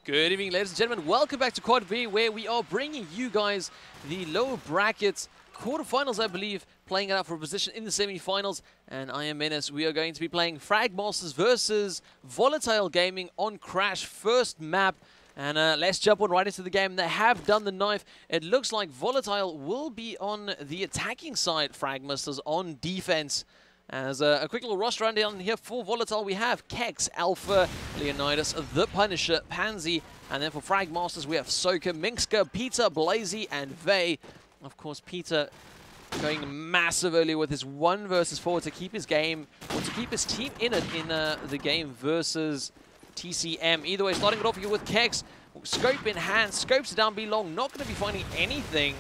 Good evening, ladies and gentlemen. Welcome back to CoD4, where we are bringing you guys the lower brackets quarterfinals, I believe, playing it out for a position in the semi-finals. And I am Menace. We are going to be playing Fragmasters versus Volatile Gaming on Crash, first map. And let's jump on right into the game. They have done the knife. It looks like Volatile will be on the attacking side, Fragmasters on defense. As a quick little roster rundown here for Volatile, we have Kex, Alpha, Leonidas, The Punisher, Pansy, and then for Fragmasters we have Soka, Minxka, Peter, Blazy, and Vey. Of course, Peter going massive early with his 1 versus 4 to keep his game, or to keep his team in it in the game versus TCM. Either way, starting it off here with Kex, scope in hand, scopes it down B long, not going to be finding anything.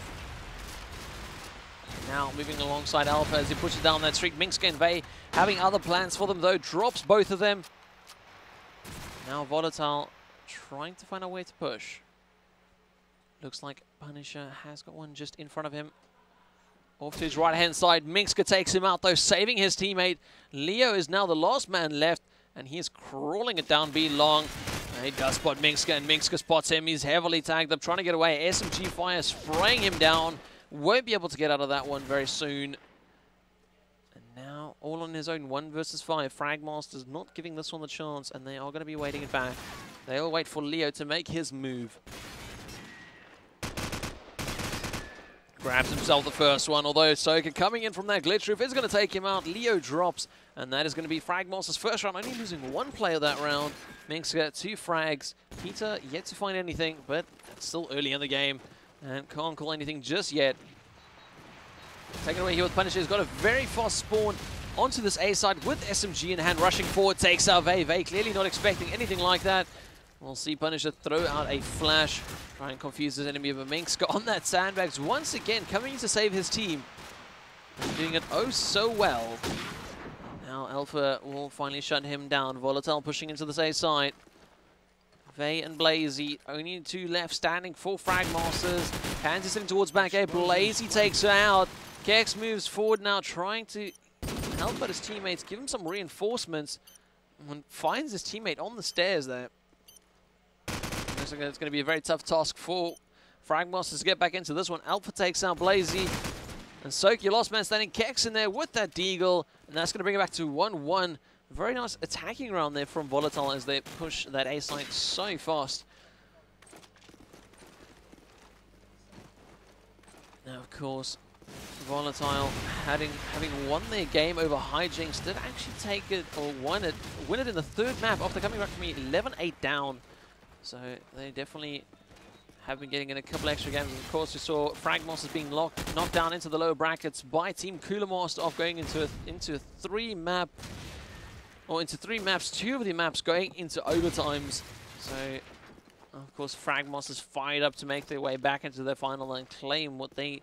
Now moving alongside Alpha as he pushes down that streak. Minxka and Vey having other plans for them though, drops both of them. Now Volatile trying to find a way to push. Looks like Punisher has got one just in front of him. Off to his right hand side, Minxka takes him out though, saving his teammate. Leo is now the last man left and he is crawling it down B long. He does spot Minxka and Minxka spots him. He's heavily tagged up, trying to get away. SMG fire spraying him down. Won't be able to get out of that one very soon. And now, all on his own, 1 versus 5. Fragmasters not giving this one the chance, and they are going to be waiting it back. They'll wait for Leo to make his move. Grabs himself the first one, although Soka coming in from that glitch roof is going to take him out. Leo drops, and that is going to be Fragmasters' first round, only losing 1 player that round. Minxka, 2 frags. Peter yet to find anything, but it's still early in the game. And can't call anything just yet. Taken away here with Punisher. He's got a very fast spawn onto this A side with SMG in hand, rushing forward, takes out Vey. Vey clearly not expecting anything like that. We'll see Punisher throw out a flash, try and confuse his enemy of a Minxka on that sandbags. Once again, coming in to save his team. And doing it oh so well. Now Alpha will finally shut him down. Volatile pushing into this A side. Vey and Blazy, only 2 left standing for Fragmasters. Pansy sitting towards back A. Blazy takes her out. Kex moves forward now, trying to help out his teammates, give him some reinforcements, and finds his teammate on the stairs there. Looks like it's going to be a very tough task for Fragmasters to get back into this one. Alpha takes out Blazy. And Soki, last man standing. Kex in there with that deagle, and that's going to bring it back to 1-1. Very nice attacking round there from Volatile as they push that A side so fast. Now, of course, Volatile having won their game over Hijinks did actually take it or win it in the 3rd map after coming back from 11-8 down. So they definitely have been getting in a couple extra games. And of course, we saw Fragmasters being knocked down into the lower brackets by Team Cooler Master off going into a 3-map. Or into 3 maps, 2 of the maps going into overtimes. So, of course, Fragmasters fired up to make their way back into their final and claim what they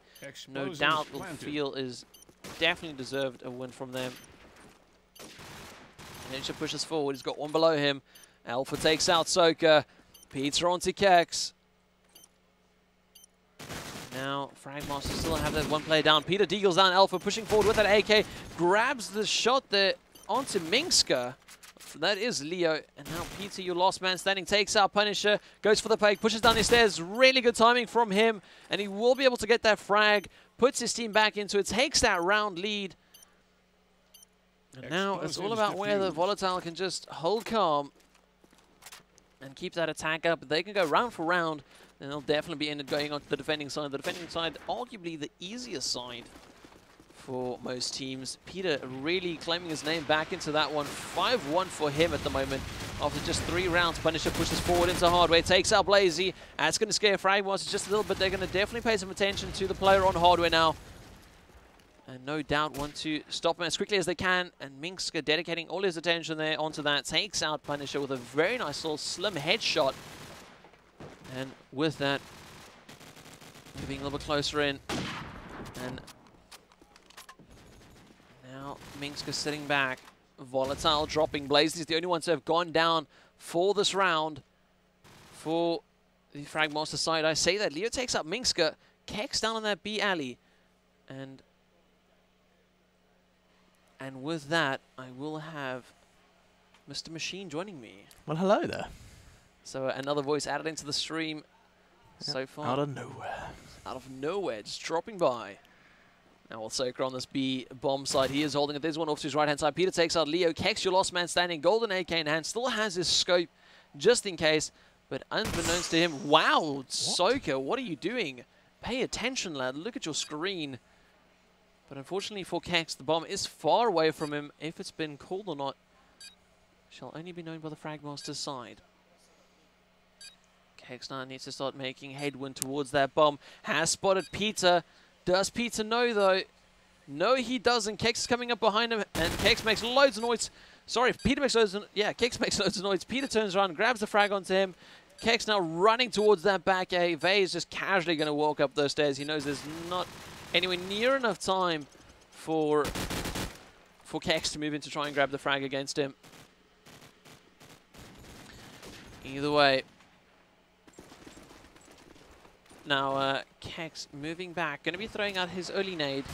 no doubt will feel is definitely deserved a win from them. Ninja pushes forward, he's got 1 below him. Alpha takes out Soka. Peter onto Kex. Now, Fragmasters still have that 1 player down. Peter deagles down Alpha, pushing forward with that AK. Grabs the shot there onto Minxka. That is Leo. And now Peter, your last man standing, takes out Punisher, goes for the peg, pushes down the stairs. Really good timing from him, and he will be able to get that frag, puts his team back into it, takes that round lead. And now it's all about where the Volatile can just hold calm and keep that attack up. They can go round for round, and they'll definitely be ended going on to the defending side. The defending side, arguably the easier side for most teams. Peter really claiming his name back into that one. 5-1 for him at the moment. After just 3 rounds, Punisher pushes forward into Hardware, takes out Blazy. That's going to scare Fragmasters just a little bit. They're going to definitely pay some attention to the player on Hardware now. And no doubt want to stop him as quickly as they can. And Minxka dedicating all his attention there onto that. Takes out Punisher with a very nice little slim headshot. And with that, moving a little bit closer in. And now Minxka sitting back. Volatile dropping. Blazy is the only ones who have gone down for this round for the Fragmaster side. I say that. Leo takes up Minxka. Kex down on that B alley. And with that, I will have Mr. Machine joining me. Well, hello there. So another voice added into the stream so far. Out of nowhere. Out of nowhere, just dropping by. Now Soka on this B bomb side. He is holding it. There's one off to his right-hand side. Peter takes out Leo. Kex, your last man standing. Golden AK in hand. Still has his scope just in case. But unbeknownst to him, wow, Soka, what are you doing? Pay attention, lad. Look at your screen. But unfortunately for Kex, the bomb is far away from him. If it's been called or not, shall only be known by the Fragmaster's side. Kex now needs to start making headwind towards that bomb. Has spotted Peter. Does Peter know, though? No, he doesn't. Kex is coming up behind him, and Kex makes loads of noise. Sorry, Peter makes loads of... Yeah, Kex makes loads of noise. Peter turns around, grabs the frag onto him. Kex now running towards that back A. Vey is just casually going to walk up those stairs. He knows there's not anywhere near enough time for Kex to move in to try and grab the frag against him. Either way. Now, Kex moving back, going to be throwing out his early nade.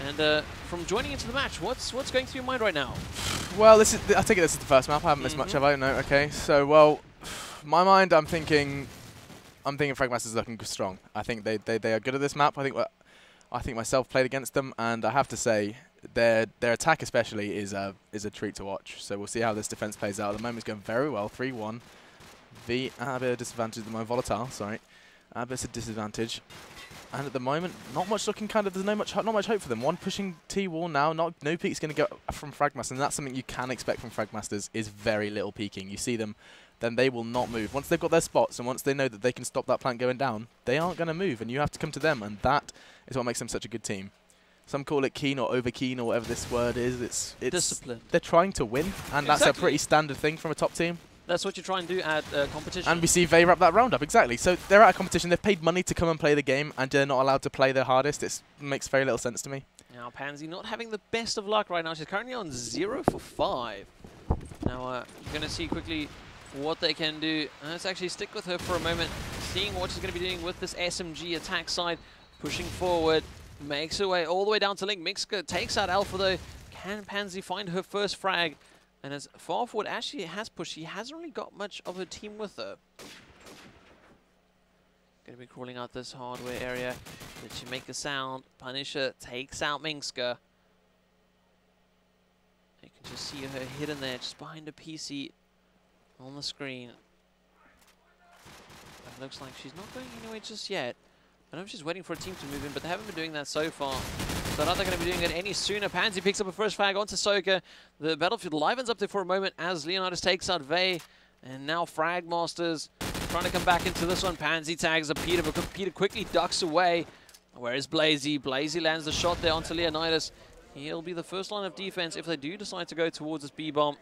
And from joining into the match, what's going through your mind right now? Well, I take it this is the first map. I haven't missed much, have I? No, okay. So, well, my mind, I'm thinking Fragmaster's looking strong. I think they are good at this map. I think myself played against them, and I have to say, their attack especially is a treat to watch. So we'll see how this defense plays out. At the moment, it's going very well. 3-1. V a bit of disadvantage at the moment. Volatile, sorry. A bit of disadvantage. And at the moment, not much looking there's not much hope for them. One pushing T-wall now, no peek's going to go from Fragmaster, and that's something you can expect from Fragmasters, is very little peeking. You see them, then they will not move. Once they've got their spots, and once they know that they can stop that plant going down, they aren't going to move, and you have to come to them, and that is what makes them such a good team. Some call it keen or over keen or whatever this word is. It's discipline. They're trying to win, and that's a pretty standard thing from a top team. That's what you try and do at competition. And we see Vey wrap that round up, exactly. So they're at a competition, they've paid money to come and play the game, and they're not allowed to play their hardest. It makes very little sense to me. Now Pansy not having the best of luck right now. She's currently on 0 for 5. Now you're going to see quickly what they can do. Let's actually stick with her for a moment, seeing what she's going to be doing with this SMG attack side. Pushing forward, makes her way all the way down to Link. Mixka takes out Alpha though. Can Pansy find her first frag? And as far forward as she has pushed, she hasn't really got much of her team with her. Going to be crawling out this hardware area. Did she make a sound? Punisher takes out Mingska. You can just see her hidden there, just behind a PC on the screen. It looks like she's not going anywhere just yet. I know she's waiting for a team to move in, but they haven't been doing that so far. So not they're going to be doing it any sooner. Pansy picks up a first frag onto Soka. The battlefield livens up there for a moment as Leonidas takes out Vey. And now Fragmasters trying to come back into this one. Pansy tags up Peter, but Peter quickly ducks away. Where is Blazy? Blazy lands the shot there onto Leonidas. He'll be the first line of defense if they do decide to go towards this B-bomb.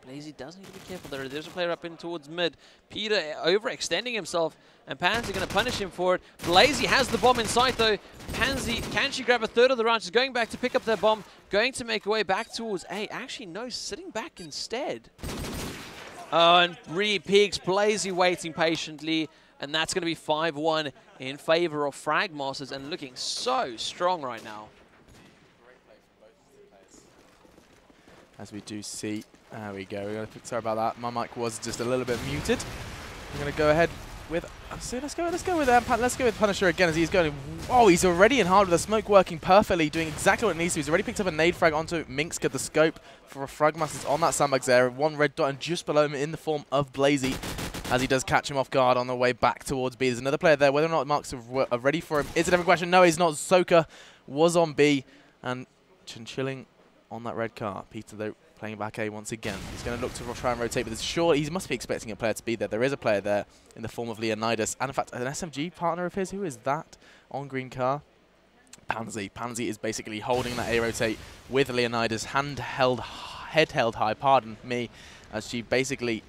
Blazy does need to be careful there. There's a player up in towards mid. Peter overextending himself, and Pansy going to punish him for it. Blazy has the bomb in sight though. Pansy, can she grab a third of the round? She's going back to pick up that bomb, going to make her way back towards A. Actually, no, sitting back instead. Oh, and re-peaks. Blazy waiting patiently, and that's going to be 5-1 in favor of Fragmasters, and looking so strong right now. As we do see, there we go. Sorry about that. My mic was just a little bit muted. I'm going to go ahead with. Let's go with Punisher again as he's going. Oh, he's already in hard with the smoke working perfectly, doing exactly what it needs to. He's already picked up a nade frag onto Mingska. The scope for Fragmasters on that sandbags there. One red dot and just below him in the form of Blazy, as he does catch him off guard on the way back towards B. There's another player there. Whether or not marks are ready for him is a different question. No, he's not. Soka was on B and chilling on that red car. Peter, though, playing back A once again. He's going to look to try and rotate, but it's sure he must be expecting a player to be there. There is a player there in the form of Leonidas, and in fact, an SMG partner of his. Who is that on green car? Pansy. Pansy is basically holding that A rotate with Leonidas, head held high, pardon me, as she basically,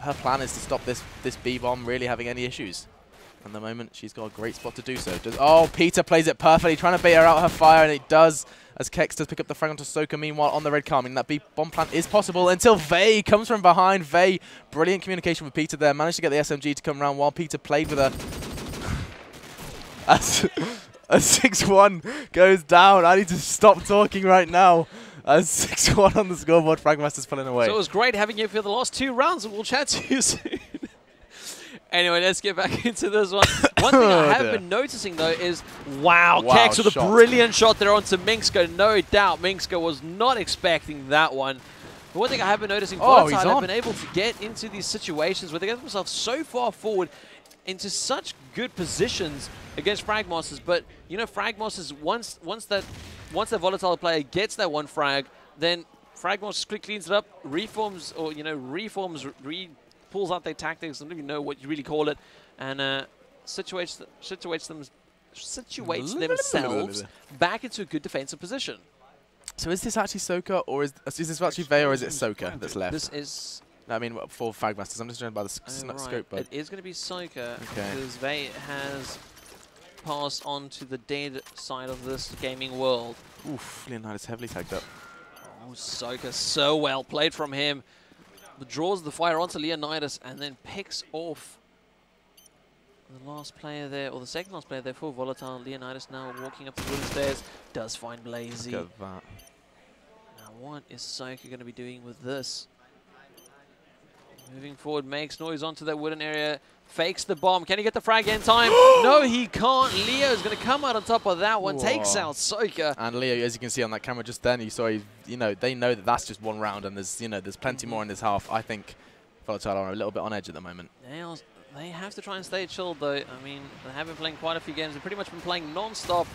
her plan is to stop this B-bomb really having any issues. At the moment, she's got a great spot to do so. Oh, Peter plays it perfectly, trying to bait her out her fire, and it does, as Kex does pick up the frag onto Soka. Meanwhile, on the red car, I mean, that B-bomb plant is possible until Vey comes from behind. Vey, brilliant communication with Peter there, managed to get the SMG to come around while Peter played with her. A 6-1 goes down. I need to stop talking right now. As 6-1 on the scoreboard, Fragmaster's pulling away. So it was great having you for the last 2 rounds, and we'll chat to you soon. Anyway, let's get back into this one. One thing I have been noticing, though, is, wow, Kex with a brilliant shot there onto Minxka. No doubt Minxka was not expecting that one. But one thing I have been noticing, Volatile have been able to get into these situations where they get themselves so far forward into such good positions against Fragmasters. But, you know, Fragmasters, once that Volatile player gets that one frag, then Fragmasters quickly cleans it up, reforms, or, you know, pulls out their tactics, I don't even know what you really call it, and situates themselves back into a good defensive position. So is this actually Soka, or is this actually Vey, or is it Soka that's left? This is... I mean, for Fragmasters, I'm just going by the scope. But it is going to be Soka, because Vey has passed on to the dead side of this gaming world. Oof, Leonidas heavily tagged up. Oh, Soka, so well played from him. Draws the fire onto Leonidas and then picks off the last player there, or the second last player there for Volatile. Leonidas now walking up the wooden stairs, does find Blazy. Look at that. Now what is Soka going to be doing with this? Moving forward, makes noise onto that wooden area, fakes the bomb. Can he get the frag in time? No, he can't. Leo's going to come out on top of that one, takes out Soka. And Leo, as you can see on that camera just then, you saw, you know, they know that that's just one round, and there's, you know, there's plenty more in this half. I think Volatile are a little bit on edge at the moment. They have to try and stay chilled, though. I mean, they have been playing quite a few games. They've pretty much been playing non-stop.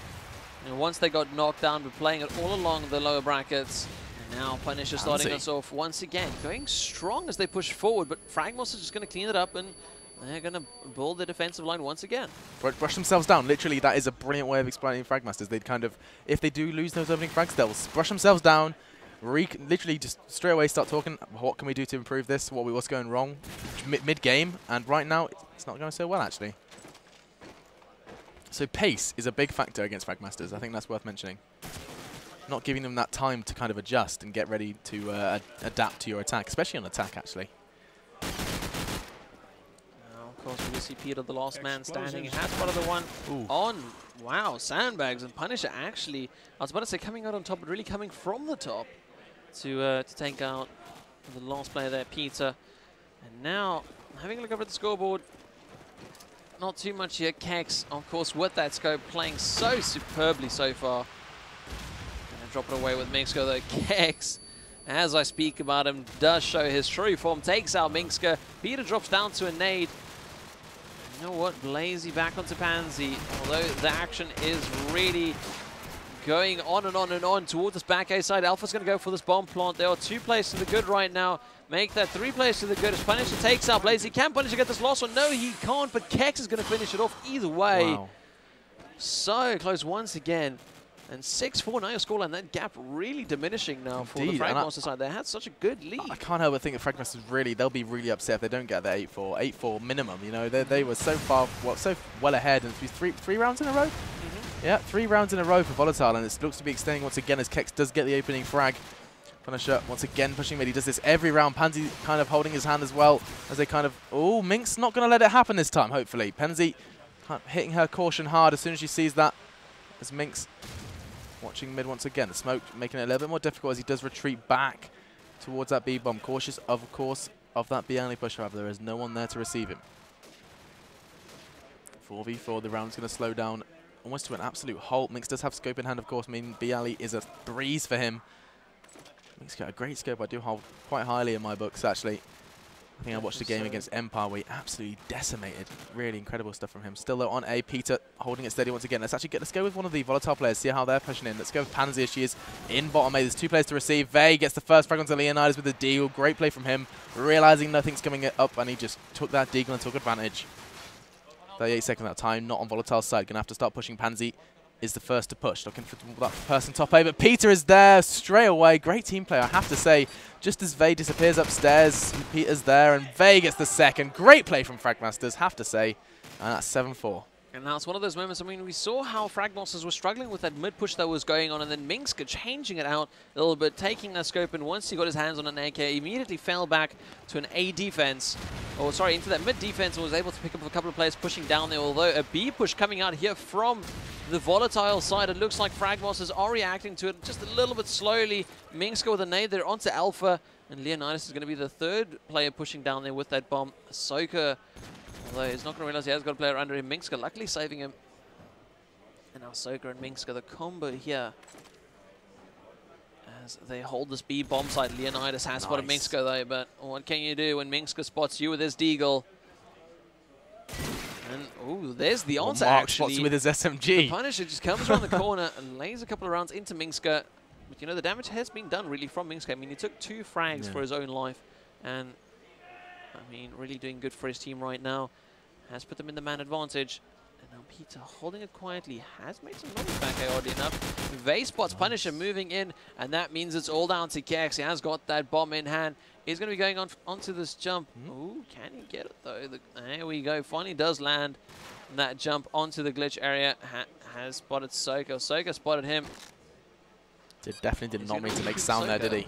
You know, once they got knocked down, but playing it all along the lower brackets. And now Punisher starting us off once again, going strong as they push forward, but Fragmos is just going to clean it up, and they're going to build the defensive line once again. Brush themselves down. Literally, that is a brilliant way of explaining Fragmasters. They'd kind of, if they do lose those opening frags, they'll brush themselves down, literally just straight away start talking, what can we do to improve this, what's going wrong mid-game, and right now, it's not going so well, actually. So pace is a big factor against Fragmasters. I think that's worth mentioning. Not giving them that time to kind of adjust and get ready to adapt to your attack, especially on attack, actually. Now, of course, we will see Peter, the last man standing. He has spotted the one on, wow, sandbags. And Punisher actually, I was about to say coming out on top, but really coming from the top to take out the last player there, Peter. And now, having a look over at the scoreboard, not too much here. Kex, of course, with that scope, playing so superbly so far. Drop it away with Minxka, though. Kex, as I speak about him, does show his true form. Takes out Minxka. Peter drops down to a nade. You know what? Blazy back onto Pansy. Although the action is really going on and on and on towards this back A side. Alpha's going to go for this bomb plant. There are 2 plays to the good right now. Make that 3 plays to the good as Punisher takes out Blazy. Can Punisher get this last one? No, he can't, but Kex is going to finish it off either way. Wow. So close once again. And 6-4 now your scoreline. That gap really diminishing now for the Fragmaster side. They had such a good lead. I can't help but think that Fragmasters really, they'll be really upset if they don't get the 8-4. 8-4 minimum, you know. They were so far, so well ahead. And it's three rounds in a row? Yeah, 3 rounds in a row for Volatile. And it looks to be extending once again as Kex does get the opening frag. Punisher once again pushing mid. He does this every round. Pansy kind of holding his hand as well as they kind of... Oh, Minx not going to let it happen this time, hopefully. Pansy hitting her caution hard as soon as she sees that. As Minx... watching mid once again. The smoke making it a little bit more difficult as he does retreat back towards that B-bomb. Cautious, of course, of that B-only push, however. There is no one there to receive him. 4v4, the round's going to slow down almost to an absolute halt. Minx does have scope in hand, of course, meaning B-alley is a breeze for him. Minx got a great scope. I do hold quite highly in my books, actually. I think I watched the game against Empire where he absolutely decimated. Really incredible stuff from him. Still though on A, Peter holding it steady once again. Let's go with one of the Volatile players, see how they're pushing in. Let's go with Pansy as she is in bottom A. There's 2 players to receive. Vey gets the first frag onto Leonidas with the deagle. Great play from him. Realizing nothing's coming up and he just took that deagle and took advantage. 38 seconds at time, not on Volatile's side. Gonna have to start pushing. Pansy is the first to push. Looking for that person top A, but Peter is there straight away. Great team play, I have to say. Just as Vey disappears upstairs, Peter's there, and Vey gets the second. Great play from Fragmasters, have to say. And that's 7-4. And now it's one of those moments, I mean, we saw how Fragmasters were struggling with that mid-push that was going on, and then Minxka changing it out a little bit, taking that scope, and once he got his hands on an AK, immediately fell back to an A defense, or sorry, into that mid defense, and was able to pick up a couple of players pushing down there, although a B push coming out here from the Volatile side. It looks like Fragmasters are reacting to it just a little bit slowly. Minska with a nade there onto Alpha, and Leonidas is going to be the third player pushing down there with that bomb. Ahsoka, although he's not going to realize he has got a player under him. Minska luckily saving him. And now Ahsoka and Minska, the combo here. As they hold this B bomb site, Leonidas has spotted Minska though, but what can you do when Minska spots you with his deagle? And ooh, there's the answer actually. Spots with his SMG. The Punisher just comes around the corner and lays a couple of rounds into Minska. But you know, the damage has been done really from Minska. I mean, he took 2 frags for his own life. And I mean, really doing good for his team right now. Has put them in the man advantage. And now Peter holding it quietly, has made some noise back, oddly enough. Vase spots Punisher moving in, and that means it's all down to Kex. He has got that bomb in hand. He's going to be going onto this jump. Ooh, can he get it though? There we go. Finally does land that jump onto the glitch area. Has spotted Soka. Soka spotted him. Definitely did not mean to make sound there, did he?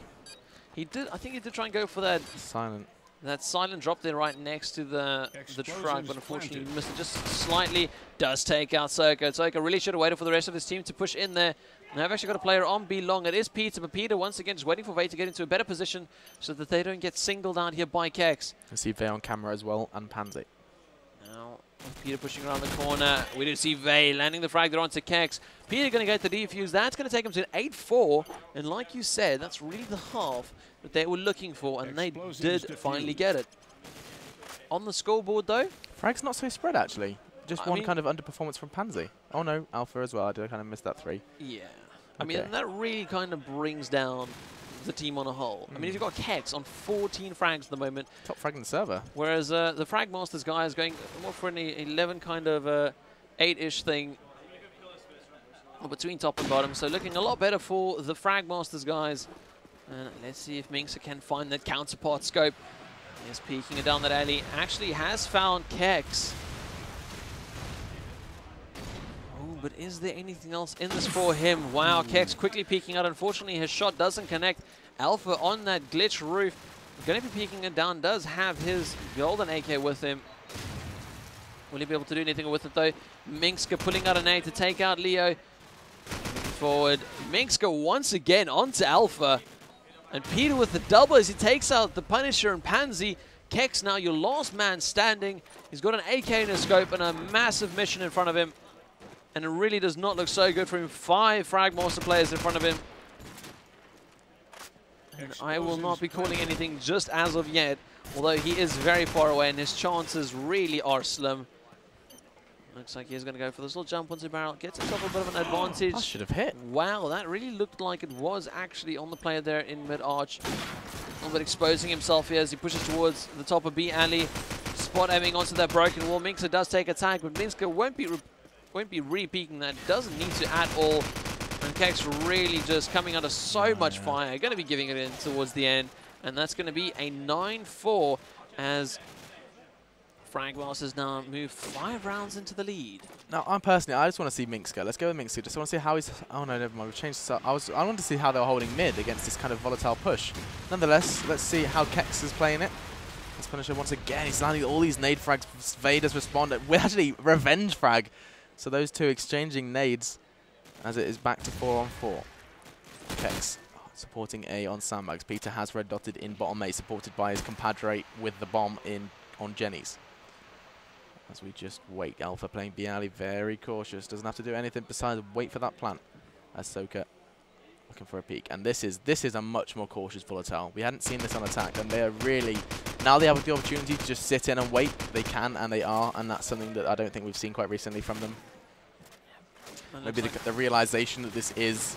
He did. I think he did try and go for that silent. That silent drop there right next to the truck, but unfortunately he missed it just slightly. Does take out Soka. Soka really should have waited for the rest of his team to push in there. Now I've actually got a player on B long. It is Peter, but Peter once again just waiting for Vay to get into a better position so that they don't get singled out here by Kex. I see Vay on camera as well, and Pansy. Now Peter pushing around the corner. We do see Vay landing the frag there onto Kex. Peter going to get the defuse. That's going to take him to an 8-4. And like you said, that's really the half that they were looking for, and they did finally get it. On the scoreboard though, frag's not so spread actually. Just one kind of underperformance from Pansy. Oh no, Alpha as well. I did kind of miss that 3. Yeah. I mean, that really kind of brings down the team on a whole. I mean, if you've got Kex on 14 frags at the moment. Top frag in the server. Whereas the Fragmasters guy is going more for an 11 kind of 8-ish thing between top and bottom. So looking a lot better for the Fragmasters guys. And let's see if Minxa can find that counterpart scope. He's peeking it down that alley. Actually has found Kex. Oh, but is there anything else in this for him? Wow, Kex quickly peeking out. Unfortunately, his shot doesn't connect. Alpha on that glitch roof. Going to be peeking it down. Does have his golden AK with him. Will he be able to do anything with it though? Minxa pulling out an A to take out Leo. Forward. Minxa once again onto Alpha. And Peter with the double as he takes out the Punisher and Pansy. Kex now your last man standing. He's got an AK in his scope and a massive mission in front of him. And it really does not look so good for him. 5 Fragmaster players in front of him. And I will not be calling anything just as of yet. Although he is very far away and his chances really are slim. Looks like he's going to go for this little jump onto barrel. Gets himself a bit of an advantage. That should have hit. Wow, that really looked like it was actually on the player there in mid-arch. A little bit exposing himself here as he pushes towards the top of B alley. Spot aiming onto that broken wall. Minxa does take a tag, but Minxa won't be re-peeking that. Doesn't need to at all. And Kex really just coming under so much fire. Going to be giving it in towards the end. And that's going to be a 9-4 as Fragmasters now move 5 rounds into the lead. Now, I just want to see Minxa. Let's go with Minxa. Just want to see how he's... Oh, no, never mind. We've changed this up. I want to see how they're holding mid against this kind of volatile push. Nonetheless, let's see how Kex is playing it. This Punisher, once again, he's landing all these nade frags. Vader's responded with actually revenge frag. So those two exchanging nades as it is back to 4-on-4. Kex supporting A on sandbags. Peter has red dotted in bottom A, supported by his compadre with the bomb on Jenny's. As we just wait, Alpha playing B alley, very cautious. Doesn't have to do anything besides wait for that plant. As Soka looking for a peek. And this is a much more cautious Volatile. We hadn't seen this on attack, and they are really... Now they have the opportunity to just sit in and wait. They can, and they are, and that's something that I don't think we've seen quite recently from them. Maybe the realization that this is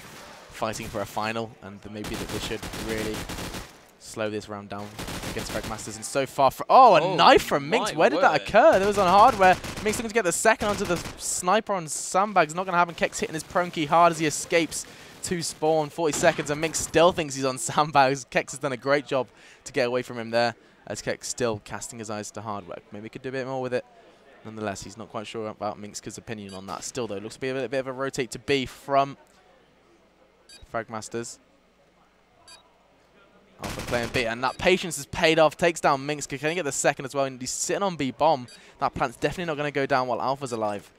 fighting for a final, and maybe that they should really slow this round down against Fragmasters. And so far, a knife from Minx. Where did that occur? That was on hardware. Minx looking to get the second onto the sniper on sandbags. Not going to happen. Kex hitting his prone key hard as he escapes to spawn. 40 seconds, and Minx still thinks he's on sandbags. Kex has done a great job to get away from him there, as Kex still casting his eyes to hard work. Maybe he could do a bit more with it. Nonetheless, he's not quite sure about Minx's opinion on that. Still, though, looks to be a bit of a rotate to B from Fragmasters. Alpha playing B, and that patience has paid off. Takes down Minxa. Can he get the second as well? And he's sitting on B bomb. That plant's definitely not going to go down while Alpha's alive.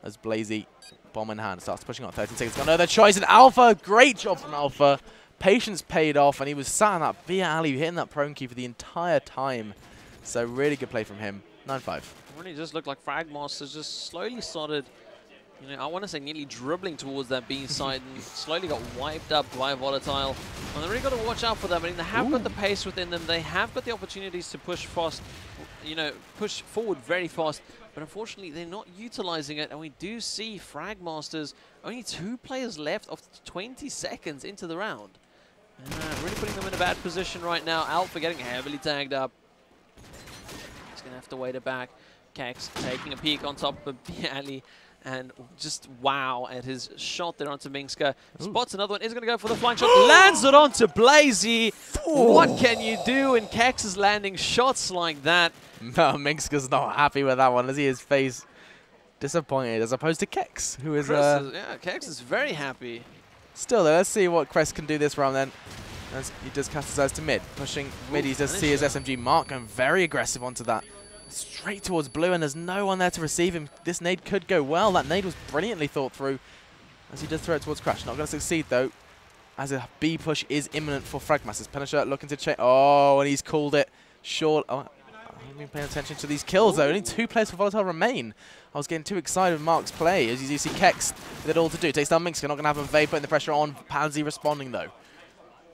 As Blazy Bomb in hand. Starts pushing on 13 seconds. Got no other choice. And Alpha, great job from Alpha. Patience paid off, and he was sat in that via alley, hitting that prone key for the entire time. So really good play from him. 9-5. It really just looked like Fragmasters just slowly started, you know, I want to say nearly dribbling towards that B side and slowly got wiped up by Volatile. And they really got to watch out for them. I mean, they have got the pace within them. They have got the opportunities to push fast, you know, push forward very fast. But unfortunately, they're not utilizing it. And we do see Fragmasters, only 2 players left of 20 seconds into the round. Really putting them in a bad position right now. Alpha getting heavily tagged up. He's going to have to wait it back. Kex taking a peek on top of Bialy. And just wow at his shot there onto Mingska. Spots another one. Is going to go for the flying shot. Lands it onto Blazy. What can you do when Kex is landing shots like that? No, Mingska's not happy with that one. As he his face disappointed, as opposed to Kex, who is... yeah, Kex is very happy. Still, though, let's see what Crest can do this round then. As he does cast his eyes to mid. Pushing mid, he does see his SMG mark going very aggressive onto that. Straight towards blue, and there's no one there to receive him. This nade could go well. That nade was brilliantly thought through as he does throw it towards Crash. Not going to succeed, though, as a B push is imminent for Fragmasters. Punisher looking to change. Oh, and he's called it short. Oh, I haven't been paying attention to these kills, though. Only 2 players for Volatile remain. I was getting too excited with Mark's play. As you see Kex with it all to do. Takes down Mingska. Not going to have him Vay putting the pressure on. Pansy responding, though.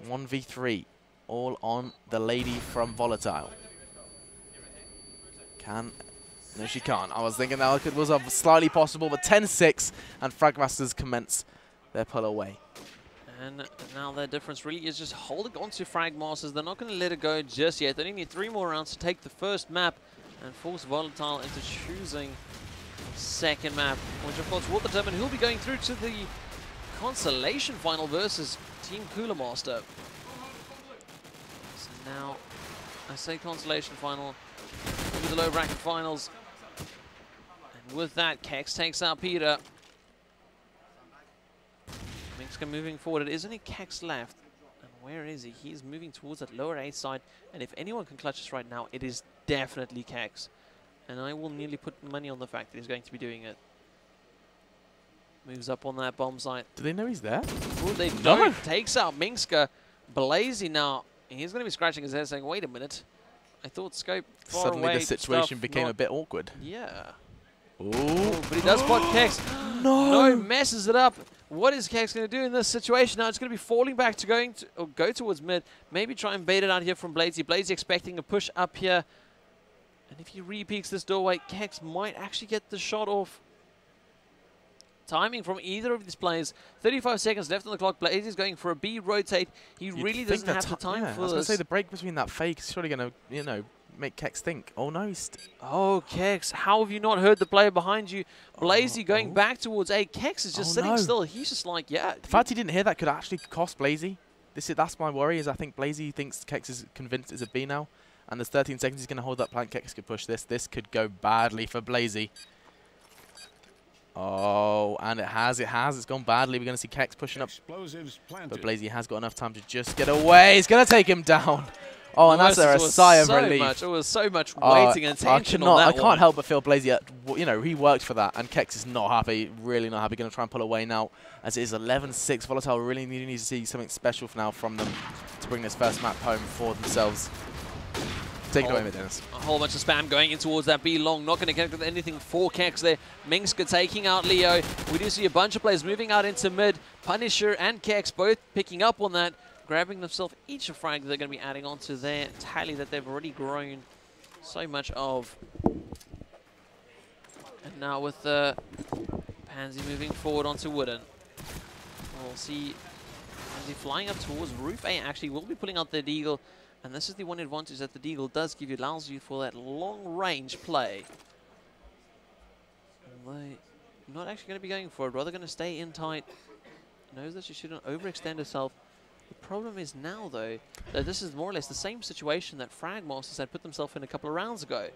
1v3. All on the lady from Volatile. No, she can't. I was thinking that was slightly possible, but 10-6, and Fragmasters commence their pull away. And now their difference really is just holding on to Fragmasters. They're not going to let it go just yet. They only need 3 more rounds to take the first map and force Volatile into choosing the second map, which of course will determine who'll be going through to the consolation final versus Team Cooler Master. So now, I say consolation final, the low bracket finals. And with that, Kex takes out Peter. Mingska moving forward. It is only Kex left. And where is he? He's moving towards that lower A side. And if anyone can clutch this right now, it is definitely Kex. And I will nearly put money on the fact that he's going to be doing it. Moves up on that bomb site. Do they know he's there? Ooh, they don't. Takes out Mingska. Blazy now. He's going to be scratching his head saying, wait a minute. I thought Scope far Suddenly away the situation became a bit awkward. Yeah. Ooh. But he does spot Kex. No, messes it up. What is Kex going to do in this situation? Now it's going to be falling back to go towards mid. Maybe try and bait it out here from Blazy. Blazy expecting a push up here. And if he re-peeks this doorway, Kex might actually get the shot off. Timing from either of these players. 35 seconds left on the clock. Blaze is going for a B rotate. He really doesn't have the time for this. I was going to say the break between that fake is surely going to, you know, make Kex think. Oh no, oh, Kex, how have you not heard the player behind you? Blazy going back towards A. Kex is just sitting still. He's just like, yeah. The fact he didn't hear that could actually cost Blazy. That's my worry, is I think Blazy thinks Kex is convinced it's a B now. And there's 13 seconds he's going to hold that plant. Kex could push this. This could go badly for Blazy. Oh, and it has. It's gone badly. We're going to see Kex pushing up. But Blazy has got enough time to just get away. He's going to take him down. Oh, and that's a sigh of relief. It was so much waiting and tension on that I can't help but feel Blazy, you know, he worked for that. And Kex is not happy, really not happy. Going to try and pull away now, as it is 11-6. Volatile really need to see something special now from them to bring this first map home for themselves. Take it away, Dennis. A whole bunch of spam going in towards that B long. Not going to connect with anything for Kex there. Mingska taking out Leo. We do see a bunch of players moving out into mid. Punisher and Kex both picking up on that, grabbing themselves each a frag they're going to be adding onto their tally that they've already grown so much of. And now with the Pansy moving forward onto Wooden. We'll see Pansy flying up towards Roof A. Actually, will be pulling out the Deagle. And this is the one advantage that the Deagle does give you, allows you for that long-range play. And they're not actually going to be going for it, rather going to stay in tight. Knows that she shouldn't overextend herself. The problem is now, though, that this is more or less the same situation that Fragmasters had put themselves in a couple of rounds ago.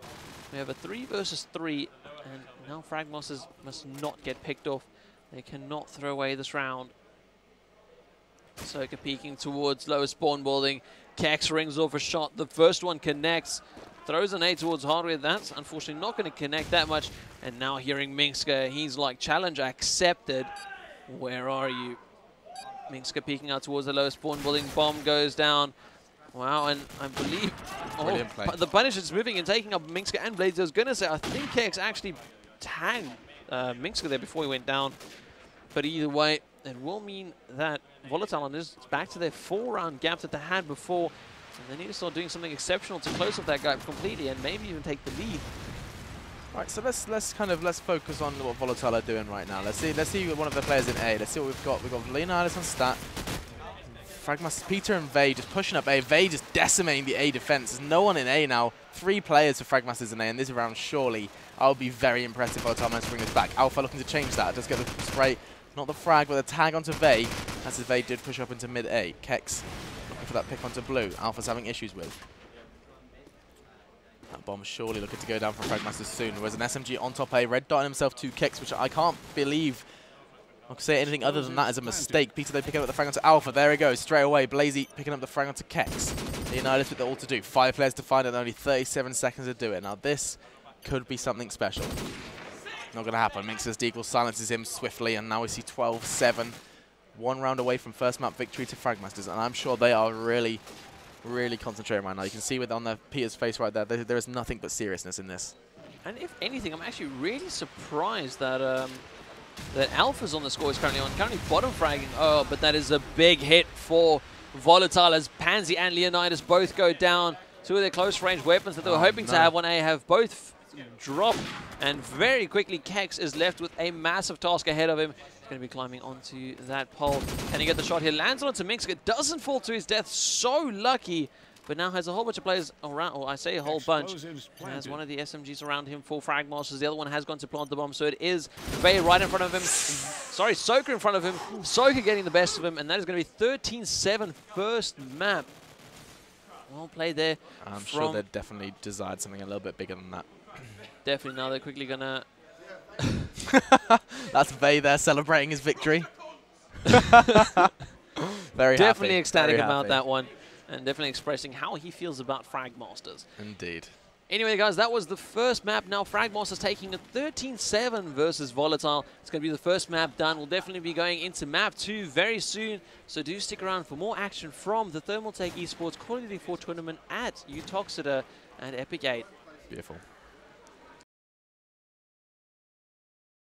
We have a 3 versus 3, and now Fragmasters must not get picked off. They cannot throw away this round. Soka peeking towards lower spawn building. Kex rings off a shot. The first one connects. throws an nade towards Hardware. That's unfortunately not going to connect that much. And now hearing Mingska, he's like, challenge accepted. Where are you? Mingska peeking out towards the lower spawn building. Bomb goes down. Wow, and I believe the Punisher's moving and taking up Mingska and Blades. I was going to say, I think KX actually tagged Mingska there before he went down. But either way, it will mean that Volatile is back to their 4-round gap that they had before. And they need to start doing something exceptional to close off that gap completely and maybe even take the lead. Right, so let's focus on what Volatile are doing right now. Let's see one of the players in A. Let's see what we've got. We've got Leonidas on stat. Fragmaster, Peter and Vey just pushing up A. Vey just decimating the A defense. There's no one in A now. 3 players for Fragmasters in A, and this round surely I would be very impressed if Volatile managed to bring this back. Alpha looking to change that. Just get the spray, not the frag, but the tag onto Vey. As Vey did push up into mid A. Kex looking for that pick onto Blue. Alpha's having issues with. That bomb surely looking to go down for Fragmasters soon. There's an SMG on top A. Red dotting himself to Kex, which I can't believe. I can say anything other than that is a mistake. Peter, though, picking up the frag onto Alpha. There he goes, straight away. Blazy picking up the frag onto Kex. Leonidas with all to do. 5 players to find and only 37 seconds to do it. Now, this could be something special. Not going to happen. Mingska's deagle silences him swiftly, and now we see 12-7. 1 round away from first map victory to Fragmasters, and I'm sure they are really concentrating right now. You can see on Peter's face right there, there is nothing but seriousness in this. And if anything, I'm actually really surprised that that Alpha's on the score is currently bottom fragging. Oh, but that is a big hit for Volatile as Pansy and Leonidas both go down. 2 of their close range weapons that they were hoping to have on A have both dropped. And very quickly, Kex is left with a massive task ahead of him. He's going to be climbing onto that pole. Can he get the shot here? Lands onto Mingska. Doesn't fall to his death. So lucky. But now has a whole bunch of players around, or I say a whole bunch. Has one of the SMGs around him for Frag Masters. The other one has gone to plant the bomb. So it is Vey right in front of him. Sorry, Soka in front of him. Soka getting the best of him. And that is going to be 13-7 first map. Well played there. I'm sure they definitely desired something a little bit bigger than that. Definitely. Now they're quickly going to... That's Vey there celebrating his victory. Very definitely happy. ecstatic Very about happy. that one. And definitely expressing how he feels about Frag Masters. Indeed. Anyway, guys, that was the first map. Now Frag Masters taking a 13-7 versus Volatile. It's going to be the first map done. We'll definitely be going into map 2 very soon. So do stick around for more action from the Thermaltake eSports Call of Duty 4 tournament at Utoxeter and Epic.EIGHT. Beautiful.